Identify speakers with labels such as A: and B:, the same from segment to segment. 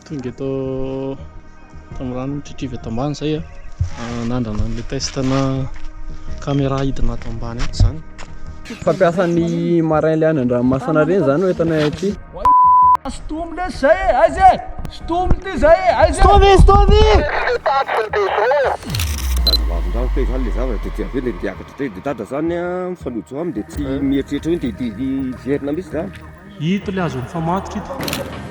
A: tonga eto tamin'ny rano tritriva eto ambany zay nandrana an'ilay testana caméra hidina ato ambany ato zany.
B: Fampiasan'ny marin le any an-dranomasina reny zany ho entanay aty.
C: Stomy le zay aiza stomy ty zay aiza
B: Stomy!
D: Vavondrano tey zany le zavatra dia tsy avy eo dia diakatra tey dia dada zany a mifanojo aminy dia tsy mieritreritra hoe dia verina mihitsy zany.
A: Hito le azo mifamatotra ito.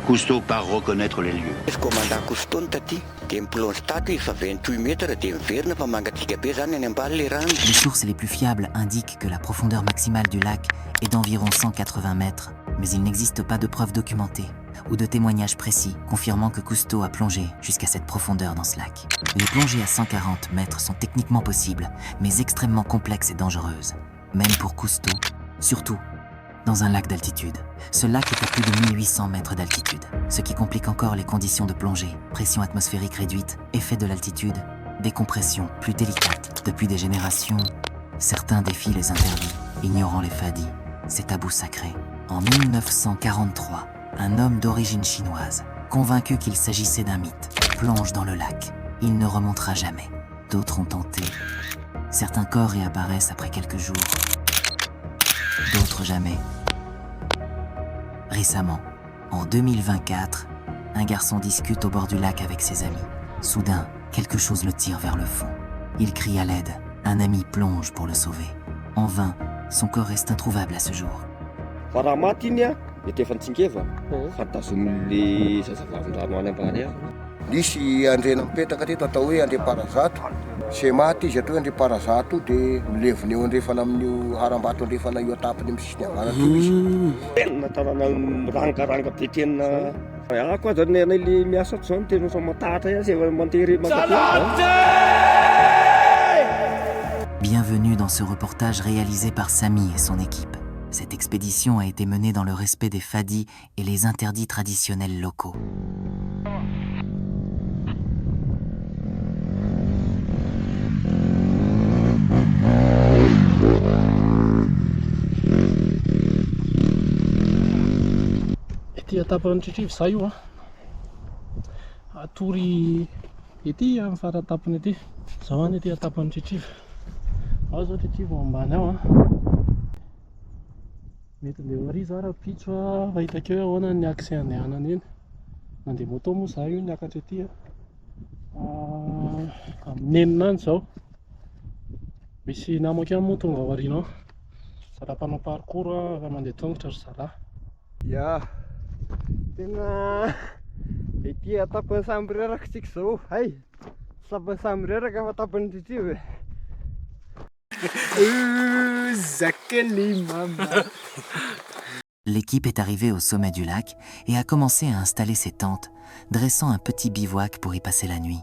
E: Cousteau part reconnaître les lieux.
F: Izy commandant Cousteau taty dia miplonge tato izy fa 28 mètres dia miverina fa mangatsiaka be zany any ambany le rano.
G: Les sources les plus fiables indiquent que la profondeur maximale du lac est d'environ 180 mètres, mais il n'existe pas de preuves documentées ou de témoignages précis confirmant que Cousteau a plongé jusqu'à cette profondeur dans ce lac. Les plongées à 140 mètres sont techniquement possibles, mais extrêmement complexes et dangereuses, même pour Cousteau, surtout dans un lac d'altitude. Ce lac est à plus de 1800 mètres d'altitude, ce qui complique encore les conditions de plongée. Pression atmosphérique réduite, effet de l'altitude, décompression plus délicate. Depuis des générations, certains défient les interdits, ignorant les fadis, ces tabous sacrés. En 1943, un homme d'origine chinoise, convaincu qu'il s'agissait d'un mythe, plonge dans le lac. Il ne remontera jamais. D'autres ont tenté. Certains corps réapparaissent après quelques jours. D'autres jamais. Récemment, en 2024, un garçon discute au bord du lac avec ses amis. Soudain, quelque chose le tire vers le fond. Il crie à l'aide. Un ami plonge pour le sauver. En vain, son corps reste introuvable à ce jour.
D: Fa raha maty iny a dia efa nitsingeva fa tazomin'le zazavavin-drano any ambany any.
H: Nisy andrena mipetraka teto atao hoe Andre Parazato. Zay maty izy atao hoe Andre Parazato dia milevona eo andrefana amin'io harambato andrefana io atapany amin'ny sisiny avana to izy.
D: Tena tanàna mirangaranga be tena ako aza ny anay le miasa ato zany tena fa matahatra ihany zay mantery
G: Bienvenue dans ce reportage réalisé par Samy et son équipe. Cette expédition a été menée dans le respect des fadis et les interdits traditionnels locaux.
A: Ity atapan'ny tritriva zay io atory ety amin'ny faratapony ety zao any ety atapan'ny tritriva. Ao zao tritriva ambany ao mety ndeha ary za raha pitso fa hitako hoe ahoana ny accès andehanana eny. Mandeha moto moa za io niakatra ety amin'ny enina any zao. Misy namako ihany moa tonga ao aoriana ao. Zara mpanao parcours raha mandeha tongotra ry zalahy.
B: Ya, tena ety atapan'ny samby reraka tsika zao. Hay, sapan'ny samby reraka fa tapan'ny tritriva. Zakeli mama.
G: L'équipe est arrivée au sommet du lac et a commencé à installer ses tentes, dressant un petit bivouac pour y passer la nuit.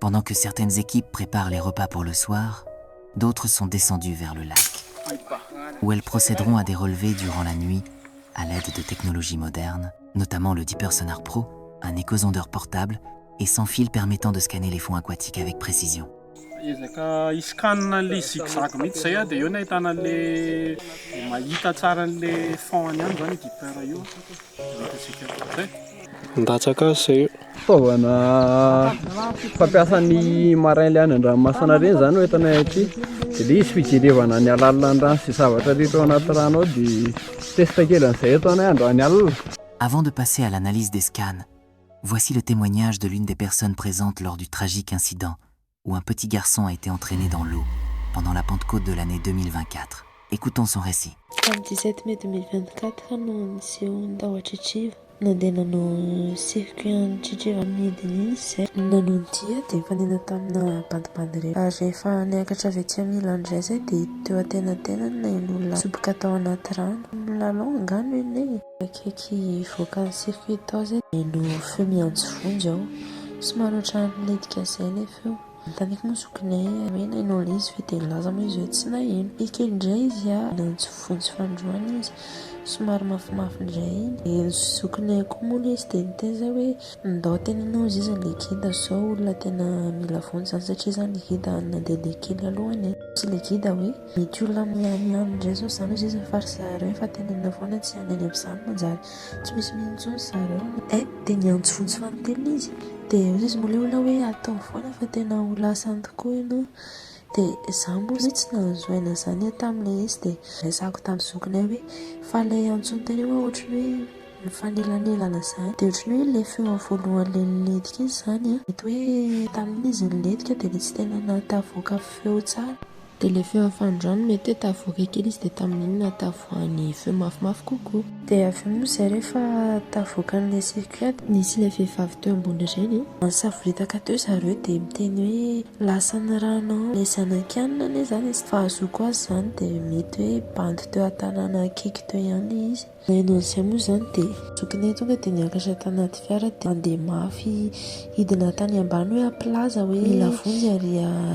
G: Pendant que certaines équipes préparent les repas pour le soir, d'autres sont descendues vers le lac, où elles procéderont à des relevés durant la nuit à l'aide de technologies modernes, notamment le Deeper Sonar Pro, un échosondeur portable et sans fil permettant de scanner les fonds aquatiques avec précision.
A: Ezaka iscanina an'le zigzag mihitsy zay dia eo no ahitana an'le mahita tsara an'le fond-any any zany dipera io. Hitantsika zay. Ndatsaka azy zay io.
B: Fitaovana fampiasan'ny marin le any an-dranomasina reny zany ho entanay aty. Dia le izy fijerevana ny alalina ny rano sy zavatra rehetra ao anaty rano ao dia testa kely an'izay eto anay androany alina.
G: Avant de passer à l'analyse des scans, voici le témoignage de l'une des personnes présentes lors du tragique incident où un petit garçon a été entraîné dans l'eau pendant la Pentecôte de l'année 2024. Écoutons son récit.
I: Amin'ny 17 mai 2024 no niseho tao Tritriva. Nandeha nanao circuit any Tritriva midiny iny izay. Nanao dia dia nifanena tamina bandibandy rehetra. Ary rehefa niakatra avy etsy amin'ny ilany indray izay dia teo antenantenany ilay olona soboka tao anaty rano. Milalao angano eny akaiky voakan'ny circuit tao izay no feo mianjovonjy ao. Somary ohatran'ny letika izay ilay feo. Taniko moa zokinay hoe nainao izy fa dia nilaza moa izy hoe tsy nahino. Kely indray izy nanjovonjy fandroana izy somary mafimafy indray iny. Zokony koa moa izy dia niteza hoe ndao tena ianao izy izy likida zao olona tena mila vony zany satria zany likida nandeha lekely alohany sy lekida hoe mety olona miany indray zao zany izy izy fary zareo fa tena ina foana tsy any any amin'izany manjary tsy misy mintsony zareo dia niantso vonjy fanontely izy dia izy moa ilay olona hoe atao foana fa tena ho lasany tokoa ianao. Dia izaho moa tsy nahazoaina izany tamin'ilay izy dia resako tamin'ny zokinay hoe fa ilay antsony teny hoe ohatran'ny hoe mifanelanelana izany dia ohatran'ny hoe ilay feo voalohan'ilay niletika izy zany mety hoe tamin'izy niletika dia ilay tsy tena natavoaka feo tsara dia ilay feo afandrano mety hoe tavoaka kely izy dia tamin'iny natavoany feo mafimafy kokoa. Dia avy eo moa izay rehefa tavoakan'ilay circuit nisy ilay vehivavy teo ambony ireny nisafiritaka teo zareo dia miteny hoe lasan'ny rano ilay zanakanina anie zany izy fahazoko azy zany dia mety hoe bandy teo an-tanàna akaiky teo ihany izy. Nainon'izay moa zany dia zokinay tonga dia niakatra tanaty fiara dia andeha mafy hidina tany ambany hoe aplaza hoe mila vonjy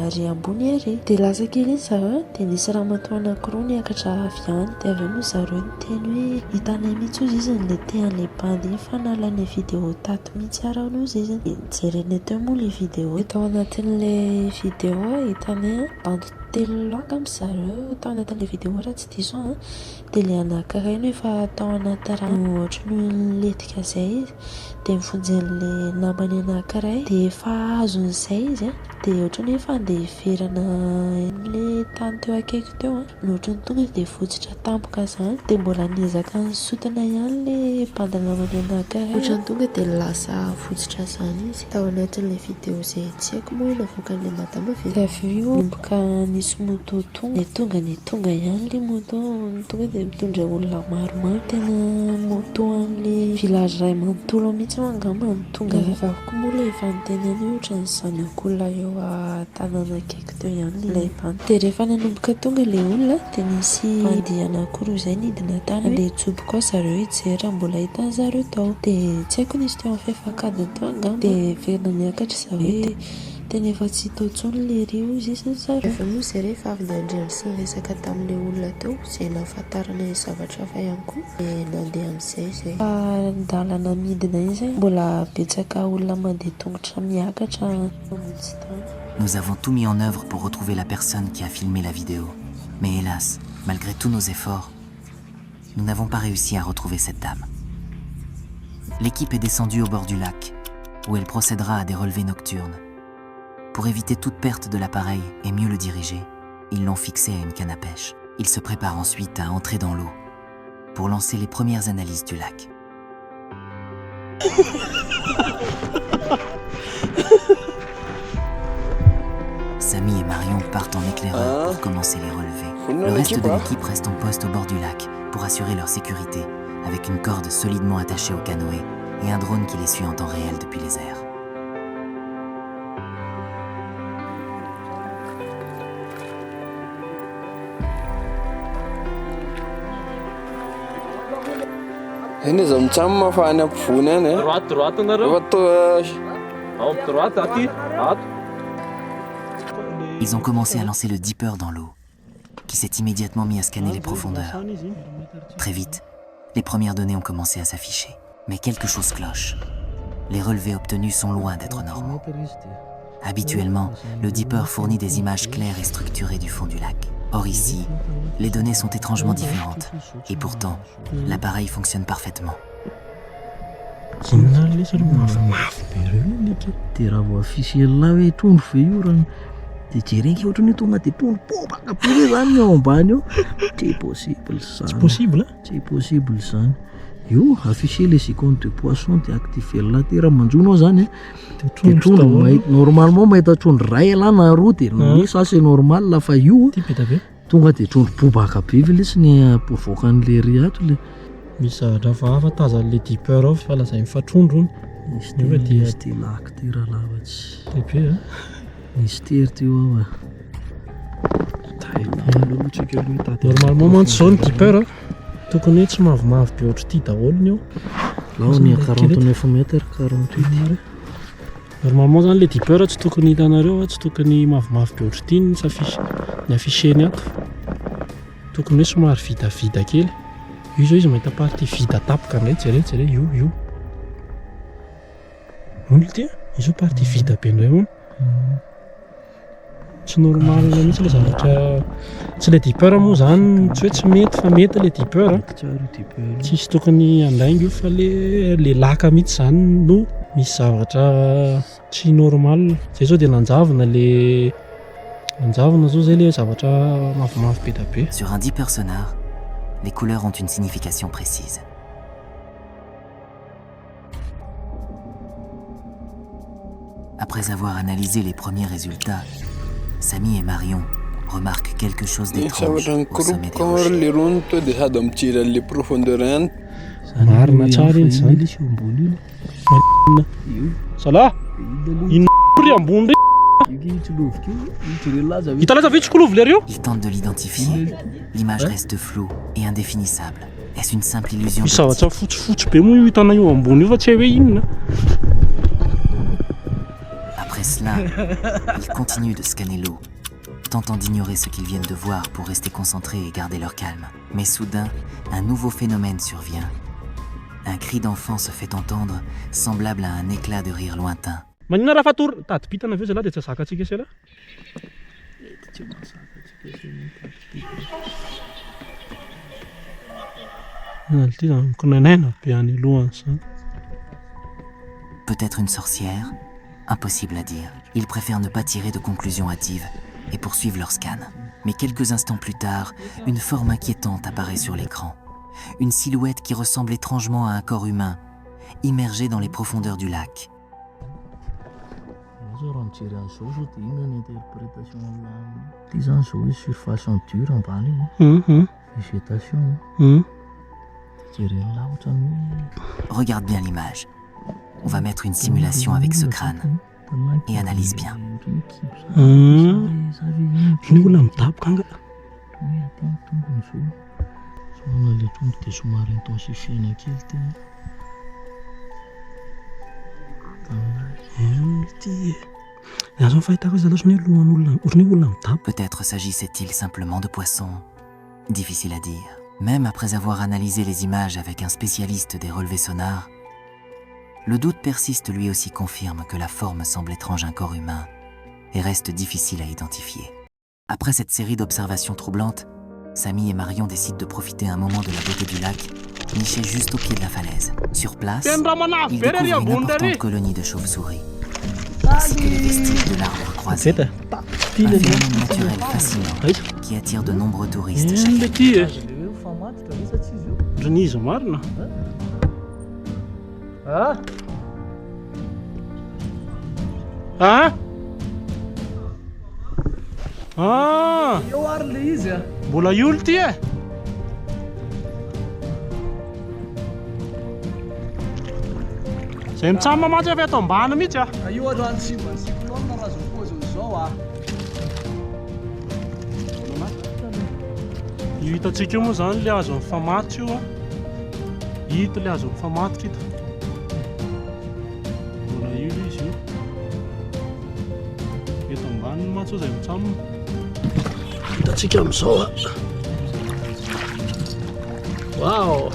I: ary ambony ary dia lasa kely izy zareo dia nisy ramatoa anankiroa niakatra avy any dia avy eo moa zareo niteny hoe hitanay mihitsy ozy izy nilay tehan'ilay bandy iny fa nalanay vidéo tato mihitsy arano izy izy nijerena teo moa ilay vidéo tao anatin'ilay vidéo hitanay bandy telo langa amin'ny zareo tao anatin'ilay vidéo raha tsy diso dia ilay anankiray no efa tao anaty rano ohatran'ny letika izay izy dia mifonjen'ilay namany anankiray dia efa azon'izay izy dia ohatran'ny hoe efa andeha hiverana ilay tany teo akaiky teo no ohatran'ny tonga dia votsitra tampoka izany dia mbola niezaka nisotana ihany ilay bandy namany anankiray ohatran'ny tonga dia lasa votsitra izany izy tao anatin'ilay vidéo izay tsy haiko moa hoe navoakan'ilay madama dia avy eo nomboka nisy moto tonga ny tonga ihany ilay moto tonga dia mitondra olona maromaro tena moto an'ilay village ray manontolo mihitsy angamba ny tonga vehivavy koa moa ilay efa niteny any ohatran'izany ankolona eo tanàna akaiky teo ihany ilay bandy dia rehefa nanomboka tonga ilay olona dia nisy bandy anankiroa izay nidina tany andeha hitsoboka ao zareo hijery mbola hitan'ny zareo tao dia tsy haiko nisy teo amin'ny fiafakadiny teo angamba dia verina niakatra zareo tena efa tsy tao intsony ilay rio izy izy zareo avy moa izay rehefa avy niandriana sy niresaka tamin'ilay olona teo izay nahafantarana zavatra hafa ihany koa dia nandeha amin'izay izay fa ndalana midina iny izay mbola betsaka olona mandeha tongotra miakatra mihitsy tany.
G: Nous avons tout mis en œuvre pour retrouver la personne qui a filmé la vidéo. Mais hélas, malgré tous nos efforts, nous n'avons pas réussi à retrouver cette dame. L'équipe est descendue au bord du lac, où elle procédera à des relevés nocturnes. Pour éviter toute perte de l'appareil et mieux le diriger, ils l'ont fixé à une canne à pêche. Ils se préparent ensuite à entrer dans l'eau pour lancer les premières analyses du lac. Samy et Marion partent en éclaireur pour commencer les relevés. Le reste de l'équipe reste en poste au bord du lac pour assurer leur sécurité, avec une corde solidement attachée au canoë et un drone qui les suit en temps réel depuis les airs.
B: Eny izy mitsamo mafana ampovoany any
A: droite nareo droite aty ato.
G: Ils ont commencé à lancer le dipper dans l'eau, qui s'est immédiatement mis à scanner les profondeurs. Très vite, les premières données ont commencé à s'afficher. Mais quelque chose cloche. Les relevés obtenus sont loin d'être normaux. Habituellement, le dipper fournit des images claires et structurées du fond du lac. Or ici, les données sont étrangement différentes. Et pourtant, l'appareil fonctionne parfaitement.
C: dia jerenka ohatran'ny hoe tonga dia tony pobaka be hoe zany ny ao ambany eo tsy possible zany tsy possible zany io afficher les icônes de poisson dia activer later manjono ao zany dia trondro normalement mahita trondro ray alana roa dia ça c'est normal lafa io tonga dia trondro pobaka be vilesiny povoaka an'le ry ato le
A: misy zavatra hafa tazan'le dipper ao fa lazay mifatrondro
C: izy dia lactera lavatsy
A: lehibe
C: nisy tery teo
A: normalement mantsy zao ny dipper tokony hoe tsy mavomavo be ohatry ity daholo io
C: lao ny 49 mètre 48
A: normalement zany le dipper tsy tokony hitanareo tsy tokony mavomavo be ohatry ity ny afficheny ato tokony hoe somary vidavida kely io zao izy mahita party vita tapaka ndray jereo io olo ty io zao party vita be indray hono tsy normal mihitsy le zavatra tsy le deepeur moa zany tsy hoe tsy mety fa mety le deepeur tsisy tokony andrainga io fa le laka mihitsy zany no misy zavatra tsy normal zay zao dia nanjavona zao zay le zavatra mavomavo be da be.
G: Sur un deepeur sonore, les couleurs ont une signification précise. Après avoir analysé les premiers résultats, Samy et Marion remarquent quelque chose d'étrange au sommet des rochers.
A: Marina tsara iny zany. Sala ino ry ambony hitalaza ve tsikolovy le reo?
G: Ils tentent de l'identifier. L'image reste floue et indéfinissable. Est-ce une simple illusion
A: misy zavatra fotsifotsy be moa io hitana io ambony io fa tsy hay hoe inona.
G: Après cela, ils continuent de scanner l'eau, tentant d'ignorer ce qu'ils viennent de voir pour rester concentrés et garder leur calme. Mais soudain, un nouveau phénomène survient. Un cri d'enfant se fait entendre, semblable à un éclat de rire lointain.
A: Manina raha fatory tadipitana aveo zalahy dia tsy zakatsika se la. Ty zany konanaina be any lohany zany.
G: Peut-être une sorcière? Impossible à dire. Ils préfèrent ne pas tirer de conclusions hâtives et poursuivent leur scan. Mais quelques instants plus tard, une forme inquiétante apparaît sur l'écran. Une silhouette qui ressemble étrangement à un corps humain, immergé dans les profondeurs du lac. Regarde bien l'image. On va mettre une simulation avec ce crâne et analyse bien. Peut-être s'agissait-il simplement de poissons. Difficile à dire. Même après avoir analysé les images avec un spécialiste des relevés sonars, le doute persiste lui aussi confirme que la forme semble étrange à un corps humain et reste difficile à identifier. Après cette série d'observations troublantes, Samy et Marion décident de profiter un moment de la beauté du lac, niché juste au pied de la falaise. Sur place, ils découvrent une importante colonie de chauves-souris, ainsi que les vestiges de l'arbre croisé. Un phénomène naturel fascinant qui attire de nombreux touristes chaque année.
A: Mbola iolo ty e. Zay mitsamo mamatsy avy ato ambany mihitsy a.
B: Io androany simba raha zao pôzy zao a.
A: Io hitantsika io moa zany le azo mifamatotra io a. Hita le azo mifamatotra ito. Mbola iolo izy io. Eto ambany matso zay mitsamo. Hitantsika amin'izao a. Wow.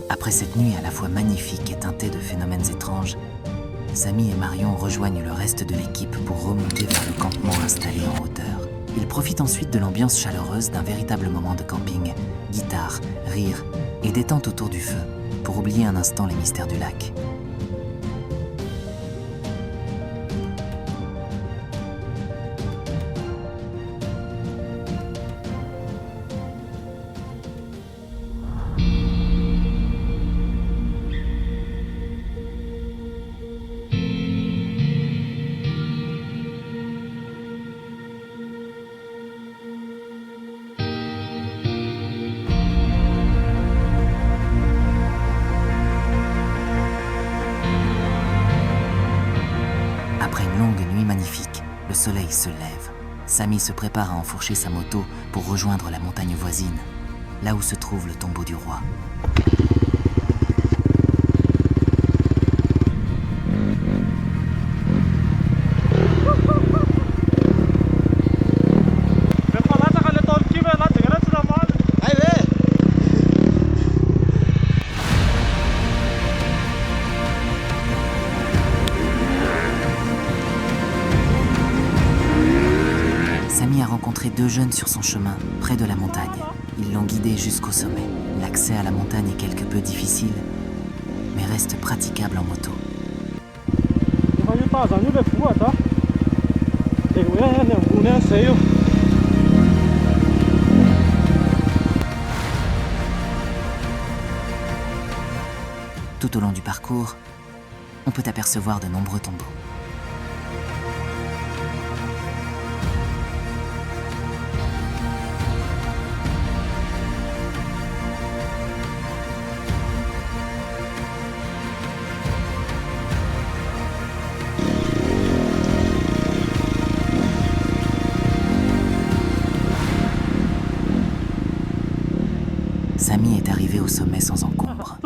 G: Après cette nuit à la fois magnifique et teintée de phénomènes étranges, Samy et Marion rejoignent le reste de l'équipe pour remonter vers le campement installé en hauteur. Ils profitent ensuite de l'ambiance chaleureuse d'un véritable moment de camping, guitare, rire et détente autour du feu, pour oublier un instant les mystères du lac. Après une longue nuit magnifique, le soleil se lève. Samy se prépare à enfourcher sa moto pour rejoindre la montagne voisine, là où se trouve le tombeau du roi. Samy a rencontré deux jeunes sur son chemin, près de la montagne. Ils l'ont guidé jusqu'au sommet. L'accès à la montagne est quelque peu difficile, mais reste praticable en moto. Tout au long du parcours, on peut apercevoir de nombreux tombeaux. Samy est arrivé au sommet sans encombre.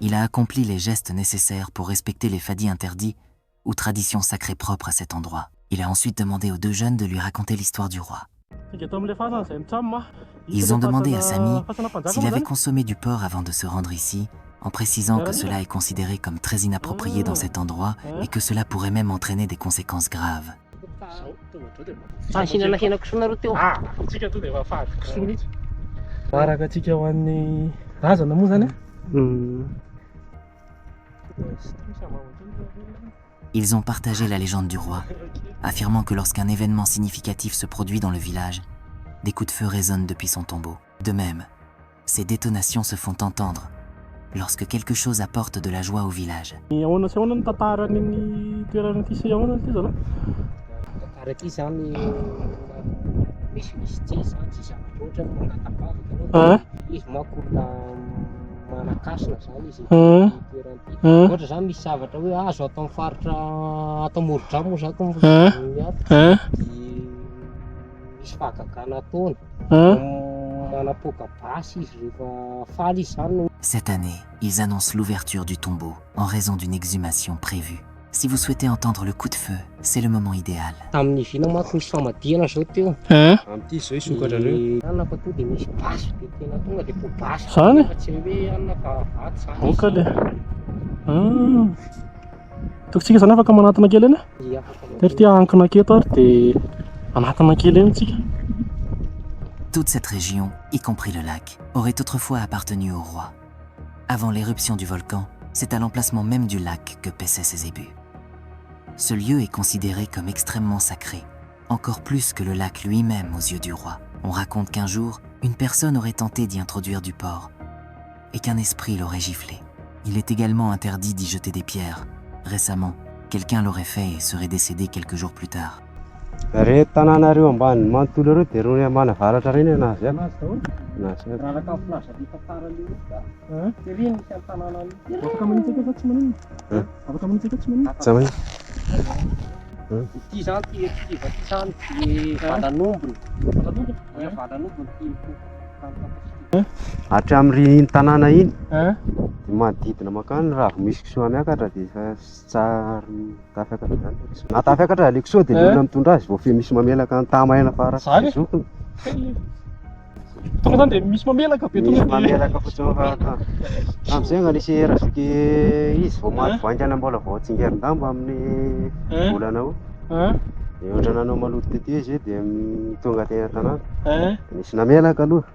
G: Il a accompli les gestes nécessaires pour respecter les fadis interdits ou traditions sacrées propres à cet endroit. Il a ensuite demandé aux deux jeunes de lui raconter l'histoire du roi. Ils ont demandé à Samy s'il avait consommé du porc avant de se rendre ici, en précisant que cela est considéré comme très inapproprié dans cet endroit et que cela pourrait même entraîner des conséquences graves. Ils ont partagé la légende du roi, affirmant que lorsqu'un événement significatif se produit dans le village, des coups de feu résonnent depuis son tombeau. De même, ces détonations se font entendre lorsque quelque chose apporte de la joie au village. Cette année, ils annoncent l'ouverture du tombeau en raison d'une exhumation prévue. Si vous souhaitez entendre le coup de feu, c'est le moment idéal. Toute cette région, y compris le lac, aurait autrefois appartenu au roi. Avant l'éruption du volcan, c'est à l'emplacement même du lac que paissaient ses ébus. Ce lieu est considéré comme extrêmement sacré, encore plus que le lac lui-même aux yeux du roi. On raconte qu'un jour, une personne aurait tenté d'y introduire du porc et qu'un esprit l'aurait giflé. Il est également interdit d'y jeter des pierres. Récemment, quelqu'un l'aurait fait et serait décédé quelques jours plus tard.
D: Hatramin'iny tanàna iny manodidina makany raha vao misy kisoa miakatra dia tsary tafiakatra zany. Na tafiakatra ilay kisoa dia ny olona mitondra azy vao fe misy mamelaka ny tamaina farafy zokiny.
A: Tonga zany dia misy mamelaka be
D: misy mamelaka fotsiny fa amin'izay anisy erazoky izy vao maty voaingana mbola vao atsingerin-damba amin'ny volana ao. Dia ohatra nanao maloto tety izy dia tonga teny an-tanàna misy namelaka aloha.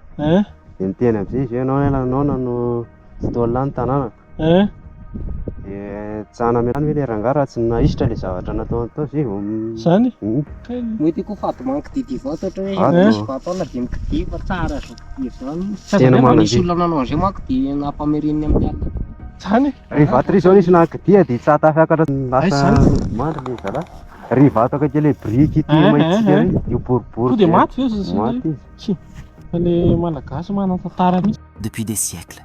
D: Dia niteny amin'izay izy hoe anao nano tsy taolona ny tanàna. Dia tsahana mialany hoe ilay rangahy raha tsy nahisitra ilay zavatra nataony tao izay vao
A: zany.
J: Mety koa faty mankididy vao ohatra hoe fataona dia mikidy fa tsara zokody zany.
D: Tena manana
J: misy olona nanao an'izay manko dia nampamereniny amin'ny alina.
A: Zany.
D: Rehefa atry izao nisy nankidia dia tsy atafiakatra lasa mandry ilay zalahy. Rehefa atao ka ilay briky ity mahitsika io boribory.
A: Dia maty izy.
G: Depuis des siècles,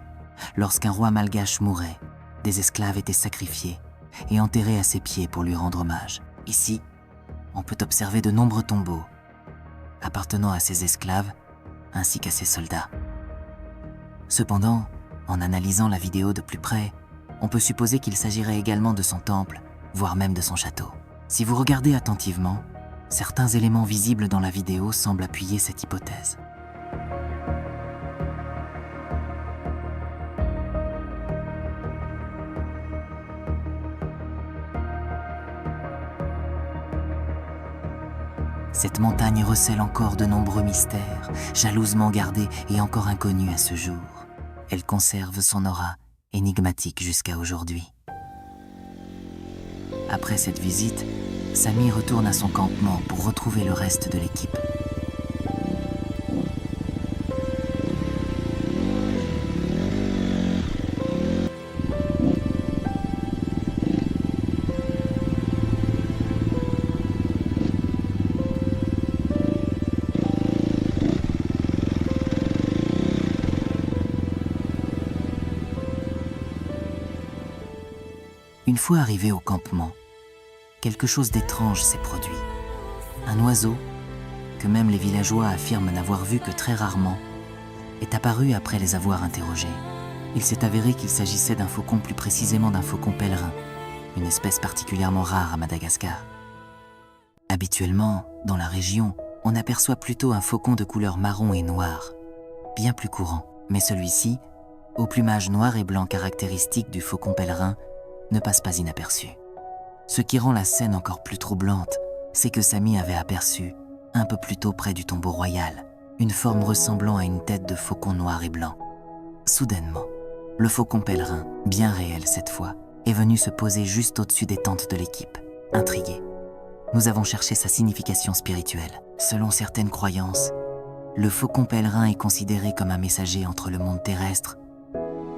G: lorsqu'un roi malgache mourait, des esclaves étaient sacrifiés et enterrés à ses pieds pour lui rendre hommage. Ici, on peut observer de nombreux tombeaux appartenant à ses esclaves ainsi qu'à ses soldats. Cependant, en analysant la vidéo de plus près, on peut supposer qu'il s'agirait également de son temple, voire même de son château. Si vous regardez attentivement, certains éléments visibles dans la vidéo semblent appuyer cette hypothèse. Cette montagne recèle encore de nombreux mystères, jalousement gardés et encore inconnus à ce jour. Elle conserve son aura énigmatique jusqu'à aujourd'hui. Après cette visite, Samy retourne à son campement pour retrouver le reste de l'équipe. Une fois arrivé au campement, quelque chose d'étrange s'est produit. Un oiseau, que même les villageois affirment n'avoir vu que très rarement, est apparu après les avoir interrogés. Il s'est avéré qu'il s'agissait d'un faucon, plus précisément d'un faucon pèlerin, une espèce particulièrement rare à Madagascar. Habituellement, dans la région, on aperçoit plutôt un faucon de couleur marron et noire, bien plus courant. Mais celui-ci, au plumage noir et blanc caractéristique du faucon pèlerin, ne passe pas inaperçu. Ce qui rend la scène encore plus troublante, c'est que Samy avait aperçu, un peu plus tôt près du tombeau royal, une forme ressemblant à une tête de faucon noir et blanc. Soudainement, le faucon pèlerin, bien réel cette fois, est venu se poser juste au-dessus des tentes de l'équipe. Intrigués, nous avons cherché sa signification spirituelle. Selon certaines croyances, le faucon pèlerin est considéré comme un messager entre le monde terrestre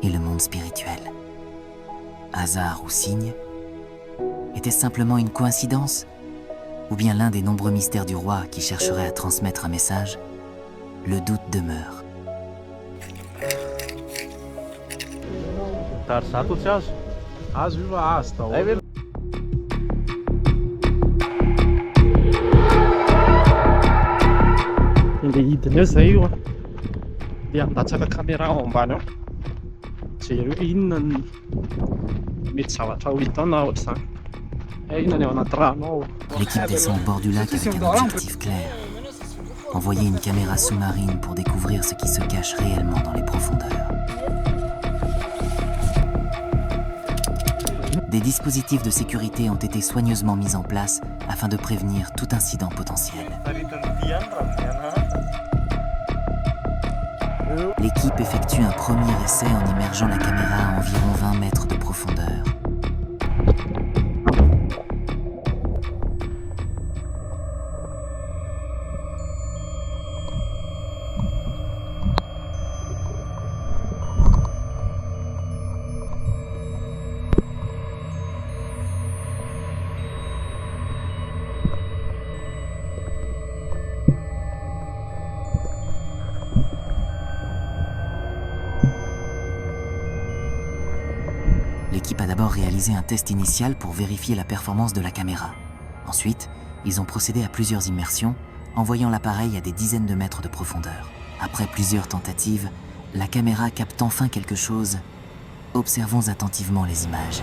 G: et le monde spirituel. Hasard ou signe? Était-ce simplement une coïncidence? Ou bien l'un des nombreux mystères du roi qui chercherait à transmettre un message? Le doute demeure.
A: Ilay hidiny eo zay io a, dia andatsaka caméra ao ambany ao, jery hoe inona ny mety zavatra ho hita na ohatr'izany. Inona ny ao anaty rano ao.
G: L'équipe descend au bord du lac avec un objectif clair. Envoyer une caméra sous-marine pour découvrir ce qui se cache réellement dans les profondeurs. Des dispositifs de sécurité ont été soigneusement mis en place afin de prévenir tout incident potentiel. L'équipe effectue un premier essai en immergeant la caméra à environ 20 mètres de profondeur. L'équipe a d'abord réalisé un test initial pour vérifier la performance de la caméra. Ensuite, ils ont procédé à plusieurs immersions, envoyant l'appareil à des dizaines de mètres de profondeur. Après plusieurs tentatives, la caméra capte enfin quelque chose. Observons attentivement les images.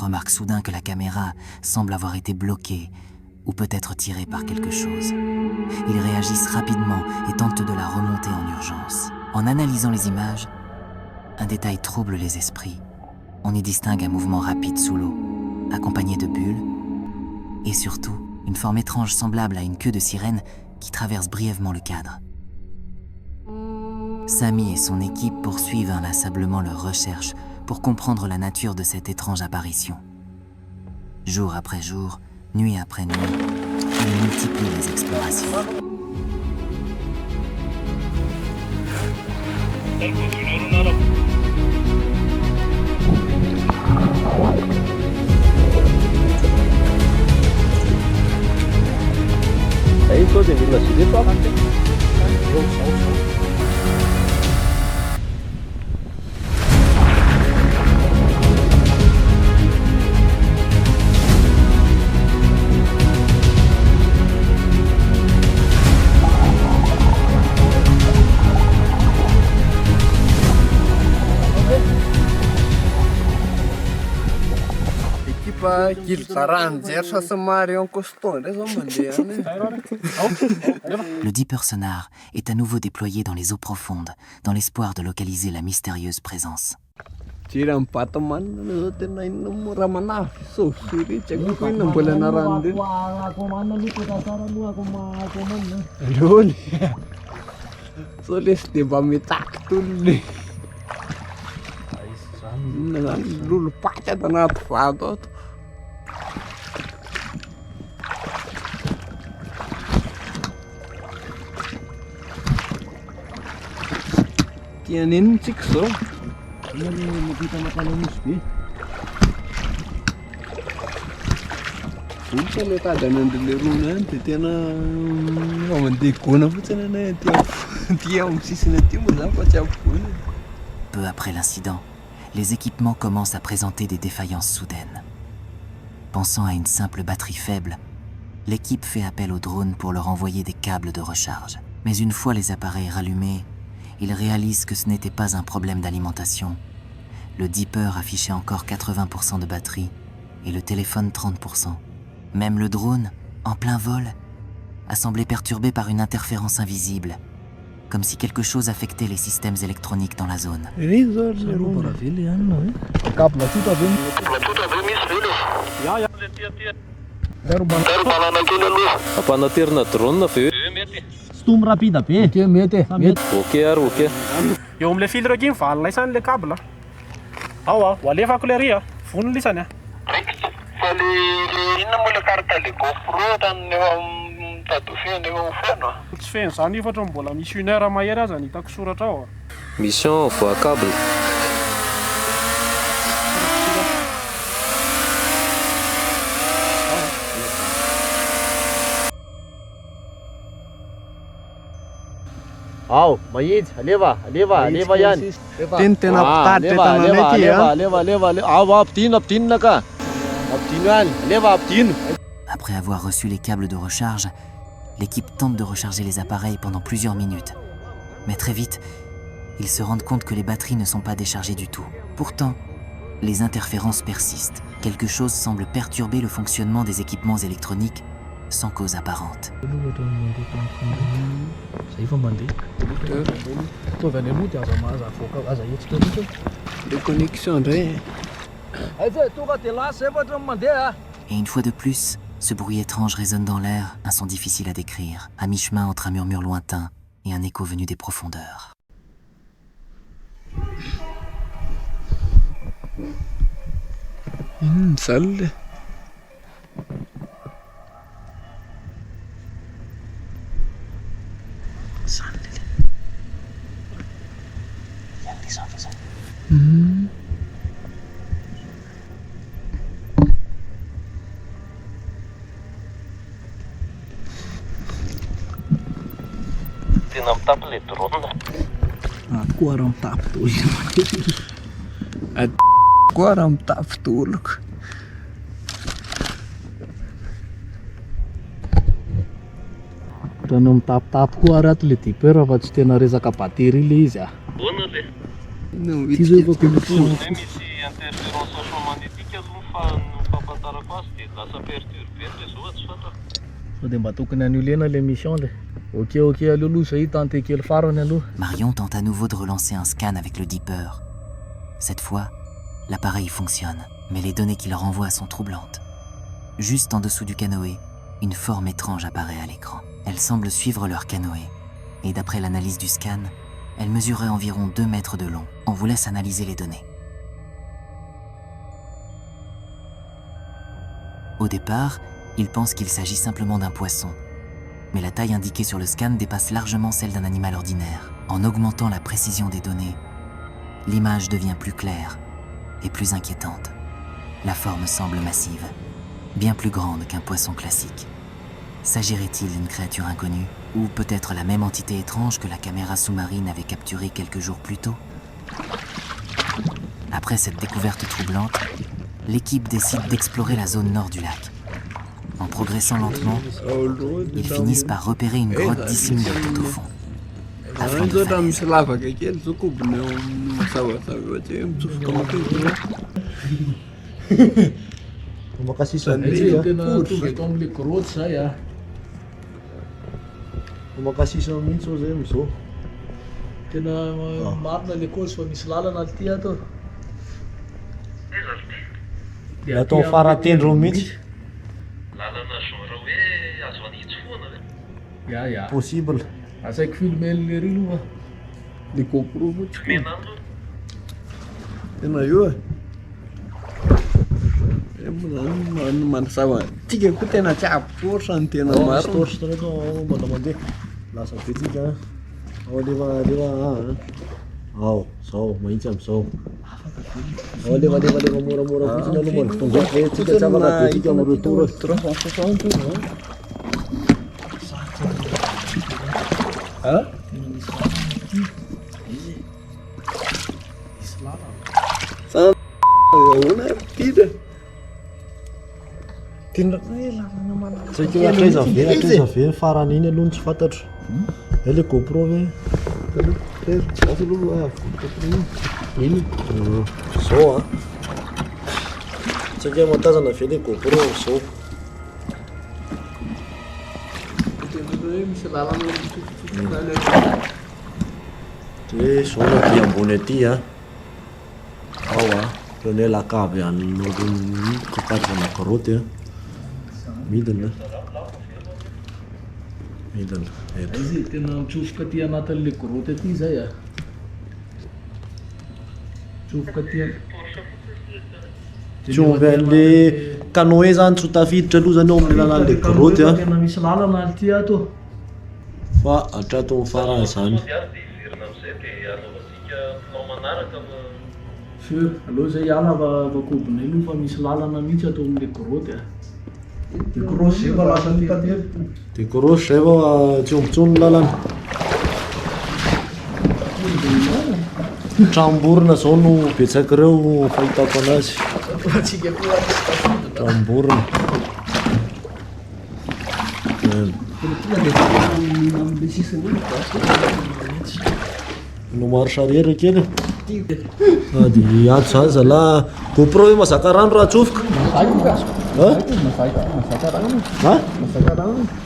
G: remarque soudain que la caméra semble avoir été bloquée ou peut-être tirée par quelque chose. Ils réagissent rapidement et tentent de la remonter en urgence. En analysant les images, un détail trouble les esprits. On y distingue un mouvement rapide sous l'eau, accompagné de bulles, et surtout, une forme étrange semblable à une queue de sirène qui traverse brièvement le cadre. Samy et son équipe poursuivent inlassablement leurs recherches pour comprendre la nature de cette étrange apparition. Jour après jour, nuit après nuit, ils multiplient les explorations.
C: Aí tô devendo assim, deixa eu
G: Le Deeper Sonar est à nouveau déployé dans les eaux profondes, dans l'espoir de localiser la mystérieuse présence.
B: Tianin cikso.
G: Peu après l'incident, les équipements commencent à présenter des défaillances soudaines. Pensant à une simple batterie faible, l'équipe fait appel au drone pour leur envoyer des câbles de recharge. Mais une fois les appareils rallumés, ils réalisent que ce n'était pas un problème d'alimentation. Le Deeper affichait encore 80% de batterie et le téléphone 30%. Même le drone, en plein vol, a semblé perturbé par une interférence invisible, comme si quelque chose affectait les systèmes électroniques dans la zone.
C: Stom rapida be. Okey, mety.
A: Okey ary okey. Eo amin'ilay filtre iny valona isany le câble. Ao ho alefako le ry vonona isany
K: Fa le inona moa le carte le GoPro tany eo amin'ny tadofeny eo amin'ny feno.
A: Tsy feno zany io fa mbola misy 1 heure mahery aza hitako soratra ao.
L: Mission voie câble.
C: Ao, mahitsy, aleva ihany.
B: Tena pitaditra tanana ety
C: Aleva. Ao, ampidino ka. Ampidino ihany, aleva ampidino.
G: Après avoir reçu les câbles de recharge, l'équipe tente de recharger les appareils pendant plusieurs minutes. Mais très vite, ils se rendent compte que les batteries ne sont pas déchargées du tout. Pourtant, les interférences persistent. Quelque chose semble perturber le fonctionnement des équipements électroniques sans cause apparente. Et une fois de plus, ce bruit étrange résonne dans l'air, un son difficile à décrire, à mi-chemin entre un murmure lointain et un écho venu des profondeurs.
B: Salle.
K: Tena mitapy le drone.
C: Akoho raha mitapy tolo.
B: Koa raha mitapy toloko.
C: Tena mitapitapy koa raha le Deeper fa tsy tena resaka batterie le izy
K: Bona le.
C: Ty zao fa connexion.
K: Misy interférence chamagnétique azony fa
C: Sao dia mba tokony anio lena le mission le. Ok, aloha zay tante kely farany aloha.
G: Marion tente à nouveau de relancer un scan avec le Deeper. Cette fois, l'appareil fonctionne, mais les données qu'il renvoie sont troublantes. Juste en dessous du canoë, une forme étrange apparaît à l'écran. Elle semble suivre leur canoë, et d'après l'analyse du scan, elle mesurait environ 2 mètres de long. On vous laisse analyser les données. Au départ, ils pensent qu'il s'agit simplement d'un poisson, mais la taille indiquée sur le scan dépasse largement celle d'un animal ordinaire. En augmentant la précision des données, l'image devient plus claire et plus inquiétante. La forme semble massive, bien plus grande qu'un poisson classique. S'agirait-il d'une créature inconnue, ou peut-être la même entité étrange que la caméra sous-marine avait capturée quelques jours plus tôt? Après cette découverte troublante, l'équipe décide d'explorer la zone nord du lac. En progressant lentement, ils finissent par repérer une grotte dissimulée tout au fond. À flanc de falaise.
C: Makasisa mihitsy ao zay am'izao. Tena marina le cause fa misy lalana alty ato. Atao faratendro mihitsy. Lalana genre hoe azo anitsy foana ve? Ya. Possible. Asaiko filmer le ry aloha. Le GoPro fotsy. Tena io e. Manasava tika koa tena tsy ampy ny tena maro torche reka mbala mandeha lasa betsika ao lefa ao zao mahitsy am'izao ao lefa moramora fotsiny aloha mbola tonga tsika tsy afaka betsika amin'ny retour Tsaiky atraiza ve farany iny aloha tsy fantatro. Le GoPro ve? Iny? Zao a. Tsaiky matazana ve le GoPro zao. Hoe zao no aty ambony aty a. Ao a. Reny hoe lakavy an'olo kapatrana karoty a. Midina. Izy tena mitsofoka aty anatin'le grotte aty zay a. Mitsofoka aty. Tsomby an'le canoë zany tsy ho tafiditra aloha zany ao amin'ny lalan'le grotte a. Tena misy lalana aty ato. Fa hatrato amin'ny farany zany. Aloha zay hiala vakobonay aloha fa misy lalana mihitsy ato amin'le grotte a. De grosy zay fa lasa mitantely. De grosy zay fa tsy ombitsony lalana. Tramborona zao no betsaka ireo fahitako anazy. Tramborona. No maro sarera kely. Dia ato zany zala GoPro hoe mazaka rano raha atsofoka.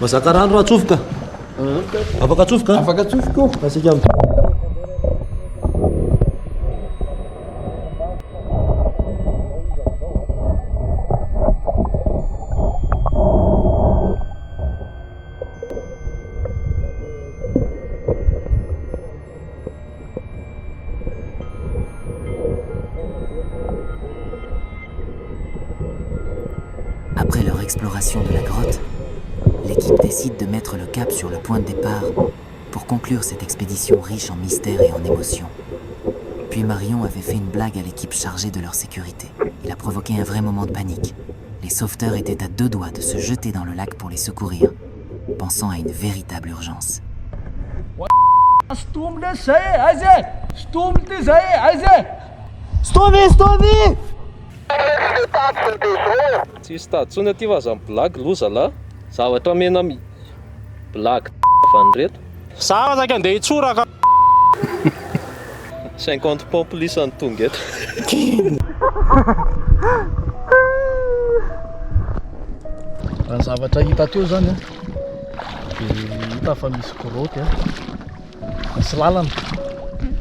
C: Mazaka rano raha atsofoka. Afaka atsofoka? Afaka atsofoka. Asika
G: Après leur exploration de la grotte, l'équipe décide de mettre le cap sur le point de départ pour conclure cette expédition riche en mystères et en émotions. Puis Marion avait fait une blague à l'équipe chargée de leur sécurité. Il a provoqué un vrai moment de panique. Les sauveteurs étaient à 2 doigts de se jeter dans le lac pour les secourir, pensant à une véritable urgence.
L: Tsisy tady tsony aty fa aza blague loza la zavatra mena blague vanreto.
A: Za afaka andeha hitsoraka.
L: 50 pao police ny tonga eto.
C: Raha ny zavatra hita teo zany a dia hita fa misy koroty a, misy lalana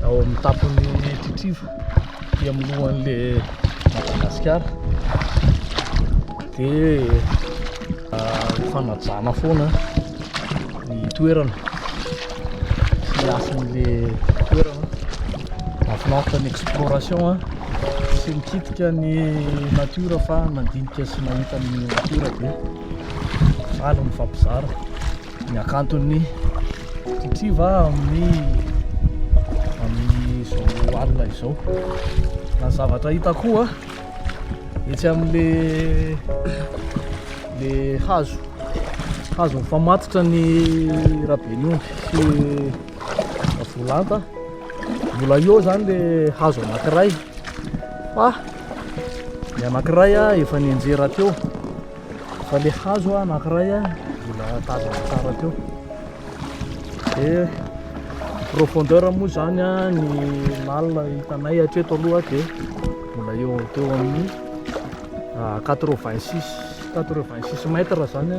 C: ao amin'ny tapon'ny Tritriva dia milohan'le Madagasikara dia fanajana foana ny toerana sy asan'le toerana, mahafinaritra ny exploration a sy mikitika ny natiora fa mandinika sy mahita ny natiora dia saly ny fampizara ny akanton'ny Tritriva amin'ny zao alina izao. Na zavatra hita koa etsy amin'le hazo mifamatotra ny raben'omby sy volanta, mbola eo zany le hazo anankiray fa ny anankiray efa nianjera teo fa le hazo anankiray mbola tazana tsara teo. Dia profondeur moa zany ny lalina hitanay hatreto aloha dia mbola eo teo amin'ny 86 mètres zany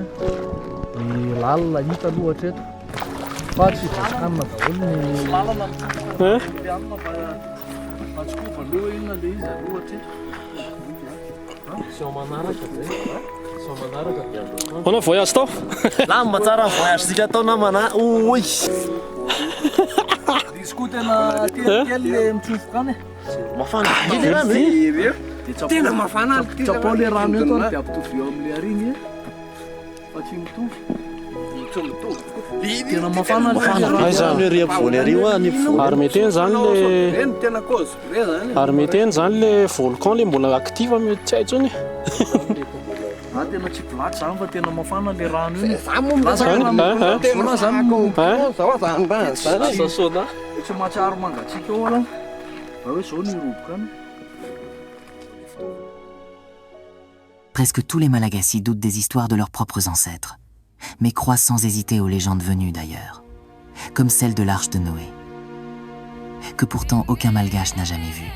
C: ny lalina hita aloha hatreto fa tsy voakanina daholo ny lalana matsikoa aloha inona le izy aloha hatreto
A: Manao voyage tao?
C: Lamba tsara voyage-tsika atao namana. Oy! Izy koa tena kelikely le mitsofoka any. Mafana kely rano e. Tena mafana tsapao le rano eto dia ampitovy eo amin'le ariny fa tsy mitovy. Tena mafana le rano.
A: Zany hoe riam-bony ariwa ny ary mety eny zany le
C: tena cause vrai zany.
A: Ary mety eny zany le volcan le mbola active mety tsy haitsony.
C: Tena tsy black zany fa tena mafana le rano iny. Tsy mahatsiaro mangatsika eo ala. Hoe zao ny roboka any.
G: Presque tous les Malagasy doutent des histoires de leurs propres ancêtres, mais croient sans hésiter aux légendes venues d'ailleurs, comme celle de l'Arche de Noé, que pourtant aucun Malgache n'a jamais vue.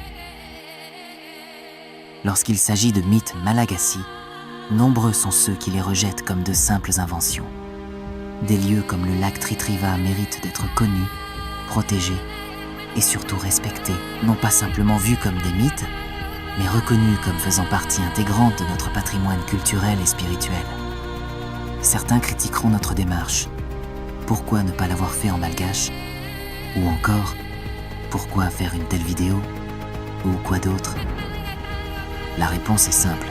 G: Lorsqu'il s'agit de mythes malagasy, nombreux sont ceux qui les rejettent comme de simples inventions. Des lieux comme le lac Tritriva méritent d'être connus, protégés et surtout respectés, non pas simplement vus comme des mythes, mais reconnus comme faisant partie intégrante de notre patrimoine culturel et spirituel. Certains critiqueront notre démarche. Pourquoi ne pas l'avoir fait en malgache? Ou encore, pourquoi faire une telle vidéo? Ou quoi d'autre? La réponse est simple.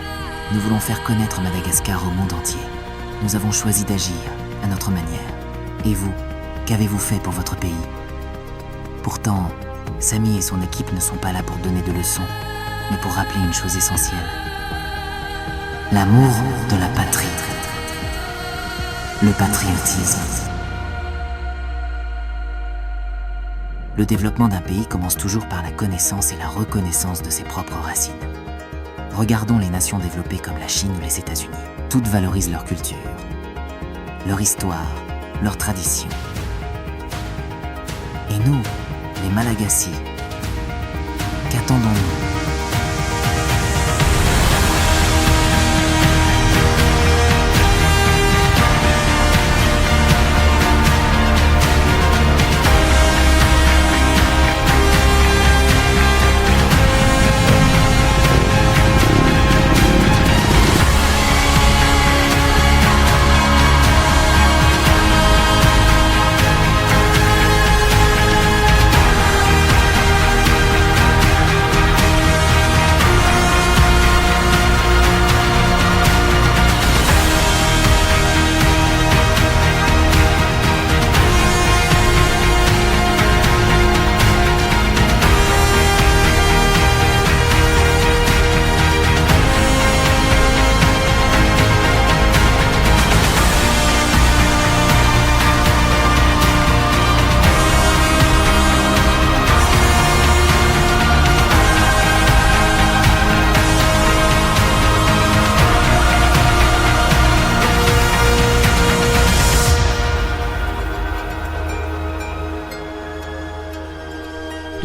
G: Nous voulons faire connaître Madagascar au monde entier. Nous avons choisi d'agir à notre manière. Et vous, qu'avez-vous fait pour votre pays? Pourtant, Samy et son équipe ne sont pas là pour donner de leçons, mais pour rappeler une chose essentielle. L'amour de la patrie. Le patriotisme. Le développement d'un pays commence toujours par la connaissance et la reconnaissance de ses propres racines. Regardons les nations développées comme la Chine ou les États-Unis. Toutes valorisent leur culture, leur histoire, leurs traditions. Et nous, les Malagasy, qu'attendons-nous?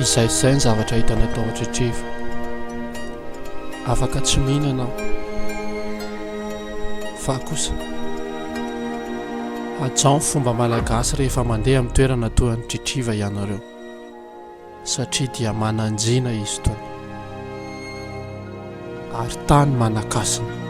A: Izay ny zavatra hitana tao Tritriva. Afaka tsy mihinana fa kosa Ajao fomba malagasy rehefa mandeha amin'ny toerana toa ny tritriva ianareo satria dia mananjina izy tony ary tany manakasina.